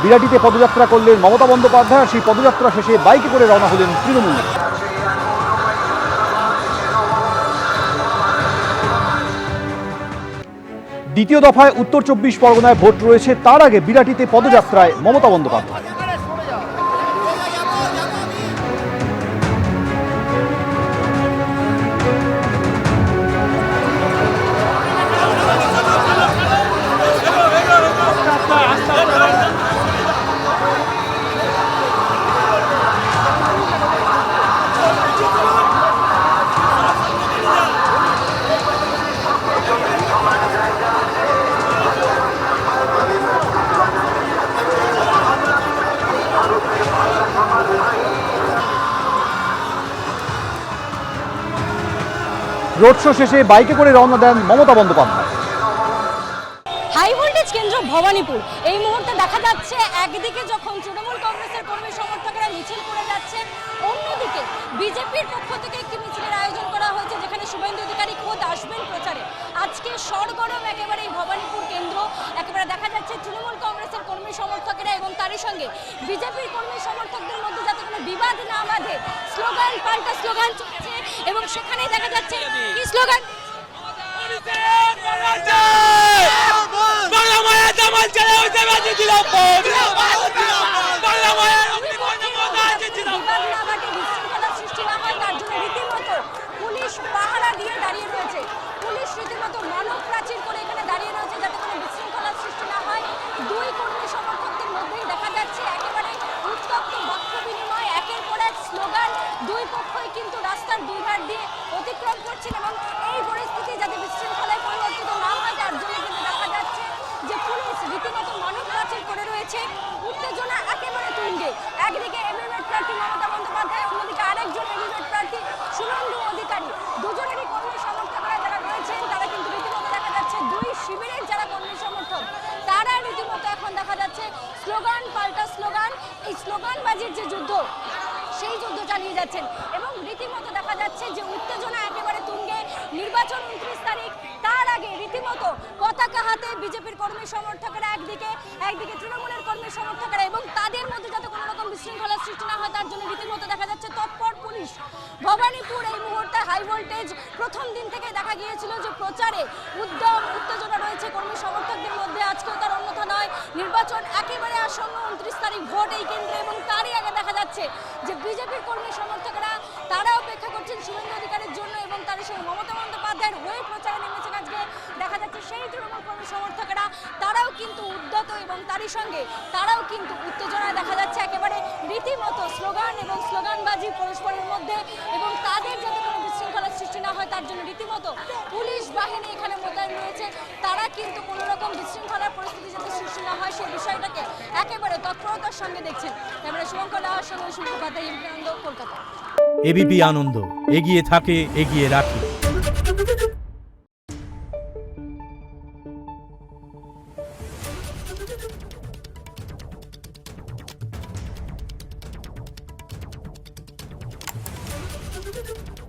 বিরাটিতে পদযাত্রা করলেন মমতা বন্দ্যোপাধ্যায়। সেই পদযাত্রা শেষে বাইকে করে রওনা হলেন তৃণমূল। দ্বিতীয় দফায় উত্তর 24 পরগনায় ভোট রয়েছে, তার আগে বিরাটিতে পদযাত্রায় মমতা বন্দ্যোপাধ্যায়। রোড শো শেষে বাইকে করে রওনা দেন মমতা বন্দ্যোপাধ্যায়। হাই ভোল্টেজ কেন্দ্র ভবানীপুর। এই মুহূর্তে দেখা যাচ্ছে একদিকে যখন তৃণমূল কংগ্রেসের কর্মী সমর্থকরা মিছিল করে যাচ্ছে, অন্যদিকে বিজেপির পক্ষ থেকে একটি মিছিলের আয়োজন করা হয়েছে যেখানে শুভেন্দু অধিকারী খোদ আসবেন প্রচারে। আজকে সরগরম একেবারে এই ভবানীপুর কেন্দ্র। একেবারে দেখা যাচ্ছে তৃণমূল কংগ্রেসের কর্মী সমর্থকেরা এবং তারই সঙ্গে বিজেপির কর্মী সমর্থকদের মধ্যে যাতে কোনো বিবাদ না বাঁধে স্লোগান পাল্টা স্লোগান চলছে এবং সেখানেই দেখা যাচ্ছে কি স্লোগান পুলিশ পাহারা দিয়ে দাঁড়িয়ে রয়েছে। পুলিশ রীতিমতো মানব প্রাচীর করে এখানে দাঁড়িয়ে রয়েছে যাতে কোনো বিশৃঙ্খলার সৃষ্টি না হয়। দুই কর্মী সমর্থকদের মধ্যেই দেখা যাচ্ছে একেবারে উত্তপ্ত বাক্য বিনিময়, একের পর এক স্লোগান। দুই পক্ষই কিন্তু রাস্তার দুই ধার দিয়ে অতিক্রম করছেন এবং এই পরিস্থিতি যাতে বিশৃঙ্খলায় পরিবর্তিত না হয় তার জন্য কিন্তু দেখা যাচ্ছে যে পুলিশ রীতিমতো মানব প্রাচীর করে রয়েছে। উত্তেজনা একেবারে তুঙ্গে। একদিকে এমএলএ প্রার্থী মমতা বন্দ্যোপাধ্যায়, অন্যদিকে আরেকজন এমএলএ প্রার্থী শুভেন্দু অধিকারী। দুজনেরই কর্মী সমর্থকরা যারা রয়েছেন তারা কিন্তু রীতিমতো দেখা যাচ্ছে দুই শিবিরের যারা কর্মী সমর্থক তারা রীতিমতো এখন দেখা যাচ্ছে স্লোগান পাল্টা স্লোগান, এই স্লোগানবাজির যে যুদ্ধ সেই যুদ্ধ চালিয়ে যাচ্ছেন এবং রীতিমতো দেখা যাচ্ছে যে উত্তেজনা একেবারে তুঙ্গে। নির্বাচন 29 তারিখ, তার আগে রীতিমতো পতাকা হাতে বিজেপির কর্মী সমর্থকেরা একদিকে তৃণমূলের কর্মী সমর্থকেরা এবং তাদের মধ্যে যাতে কোনো রকম বিশৃঙ্খলার সৃষ্টি না হয় তার জন্য রীতিমতো দেখা যাচ্ছে তৎপর পুলিশ। ভবানীপুর এই মুহূর্তে হাই ভোল্টেজ। প্রথম দিন থেকে দেখা গিয়েছিল যে প্রচারে উত্তেজনা রয়েছে কর্মী সমর্থকদের মধ্যে, আজকেও তার অন্যথা নয়। নির্বাচন একেবারে আসন্ন, 29 তারিখ ভোট এই কেন্দ্রে এবং তারই আগে দেখা যাচ্ছে যে বিজেপির কর্মী সমর্থকরা তারা অপেক্ষা করছেন শুভেন্দু অধিকারীর জন্য এবং তার সঙ্গে মমতা বন্দ্যোপাধ্যায়ের হয়ে প্রচারে নেমেছেন। আজকে দেখা যাচ্ছে সেই তৃণমূল কর্মী সমর্থকেরা তারাও কিন্তু উদ্যত এবং তারই সঙ্গে তারাও কিন্তু উত্তেজনায় দেখা যাচ্ছে একেবারে রীতিমতো স্লোগান এবং স্লোগানবাজি পরস্পরের মধ্যে এবং তাদের যাতে কোনো বিশৃঙ্খলার সৃষ্টি না হয় তার জন্য রীতিমতো পুলিশ বাহিনী এখানে মোতায়েন রয়েছে। তারা কিন্তু কোনো রকম বিশৃঙ্খলার পরিস্থিতি যাতে সৃষ্টি না হয় সেই বিষয়টাকে একেবারে তৎপরতার সঙ্গে দেখছেন। ক্যামেরা শুভঙ্কর দাওয়ার সঙ্গে শুভপাতা, এবিপি আনন্দ, কলকাতা। এবিপি আনন্দ, এগিয়ে থাকে, এগিয়ে রাখে। Thank you.